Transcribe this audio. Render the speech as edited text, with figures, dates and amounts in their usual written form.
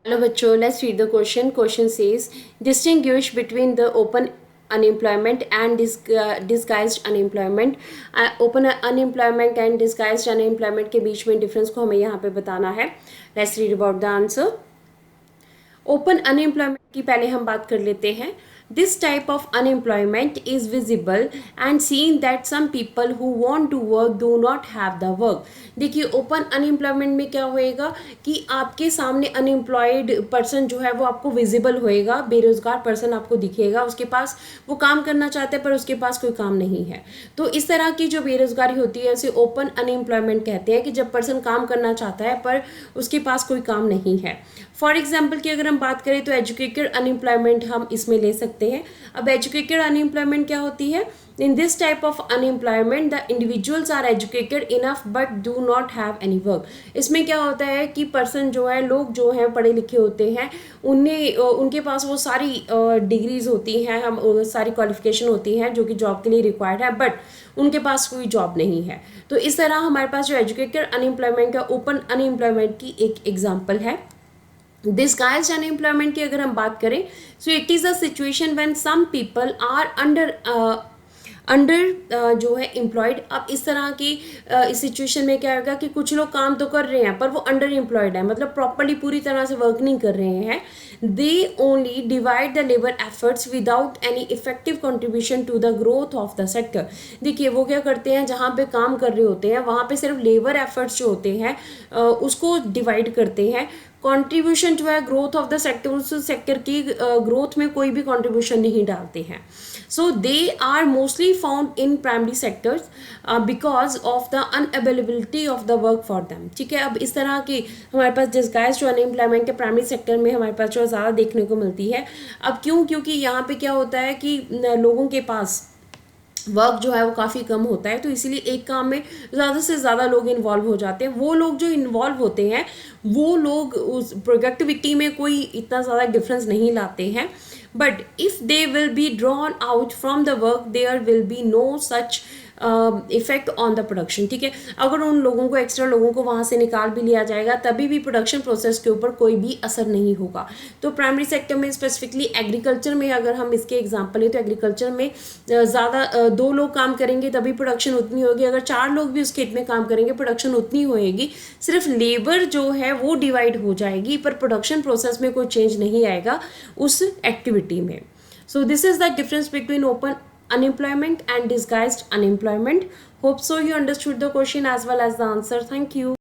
Hello बच्चों, let's read the question. Question says, distinguish between the open unemployment and disguised unemployment. Open unemployment and disguised unemployment के बीच में difference को हमें यहाँ पे बताना है. Let's read about the answer. Open unemployment की पहले हम बात कर लेते हैं. This type of unemployment is visible and seen that some people who want to work do not have the work. देखिए, ओपन अनएम्प्लॉयमेंट में क्या होएगा कि आपके सामने अनएम्प्लॉयड पर्सन जो है वो आपको विजिबल होएगा, बेरोजगार पर्सन आपको दिखेगा, उसके पास वो काम करना चाहता है पर उसके पास कोई काम नहीं है. तो इस तरह की जो बेरोजगारी होती है उसे ओपन अनएम्प्लॉयमेंट कहते हैं कि जब पर्सन काम करना चाहता है पर उसके पास कोई काम नहीं है. फॉर एग्जाम्पल की अगर हम बात करें तो एजुकेटेड अनएम्प्लॉयमेंट हम इसमें ले सकते हैं. अब एजुकेटेड अनएम्प्लॉयमेंट क्या होती है? In this type of unemployment the individuals are educated enough but do not have any work. इसमें क्या होता है कि पर्सन जो है, लोग जो हैं पढ़े लिखे होते हैं, उनके पास वो सारी डिग्रीज होती हैं, हम सारी क्वालिफिकेशन होती हैं जो कि जॉब के लिए रिक्वायर्ड है, बट उनके पास कोई जॉब नहीं है. तो इस तरह हमारे पास जो एजुकेटेड अनएम्प्लॉयमेंट का ओपन अनएम्प्लॉयमेंट की एक एग्जाम्पल है. डिस्गाइज्ड अनएम्प्लॉयमेंट की अगर हम बात करें, so it is a situation when some people are under जो है एम्प्लॉयड. अब इस तरह की इस सिचुएशन में क्या होगा कि कुछ लोग काम तो कर रहे हैं पर वो अंडर एम्प्लॉयड है, मतलब प्रॉपरली पूरी तरह से वर्क नहीं कर रहे हैं. They only divide the labour efforts without any effective contribution to the growth of the sector. देखिए, वो क्या करते हैं, जहाँ पे काम कर रहे होते हैं वहाँ पे सिर्फ लेबर एफर्ट्स जो होते हैं उसको डिवाइड करते हैं. कंट्रीब्यूशन जो है ग्रोथ ऑफ द सेक्टर, उस सेक्टर की ग्रोथ में कोई भी कंट्रीब्यूशन नहीं डालते हैं. So they are mostly found in primary sectors because of the unavailability of the work for them. ठीक है, अब इस तरह की हमारे पास डिस्गाइज्ड जो अनएम्प्लॉयमेंट के प्राइमरी सेक्टर में हमारे पास जो ज़्यादा देखने को मिलती है. अब क्योंकि यहाँ पे क्या होता है कि लोगों के पास वर्क जो है वो काफ़ी कम होता है, तो इसीलिए एक काम में ज़्यादा से ज़्यादा लोग इन्वॉल्व हो जाते हैं. वो लोग जो इन्वॉल्व होते हैं वो लोग उस प्रोडक्टिविटी में कोई इतना ज़्यादा डिफरेंस नहीं लाते हैं. But if they will be drawn out from the work there will be no such effect on the production. ठीक है, अगर उन लोगों को, एक्स्ट्रा लोगों को वहाँ से निकाल भी लिया जाएगा तभी भी प्रोडक्शन प्रोसेस के ऊपर कोई भी असर नहीं होगा. तो प्राइमरी सेक्टर में स्पेसिफिकली एग्रीकल्चर में अगर हम इसके एग्जांपल है तो एग्रीकल्चर में ज़्यादा 2 लोग काम करेंगे तभी प्रोडक्शन उतनी होगी. अगर 4 लोग भी उस खेत में काम करेंगे प्रोडक्शन उतनी होएगी. सिर्फ लेबर जो है वो डिवाइड हो जाएगी पर प्रोडक्शन प्रोसेस में कोई चेंज नहीं आएगा उस एक्टिविटी में. So this is the difference between open unemployment and disguised unemployment. Hope so you understood the question as well as the answer. Thank you.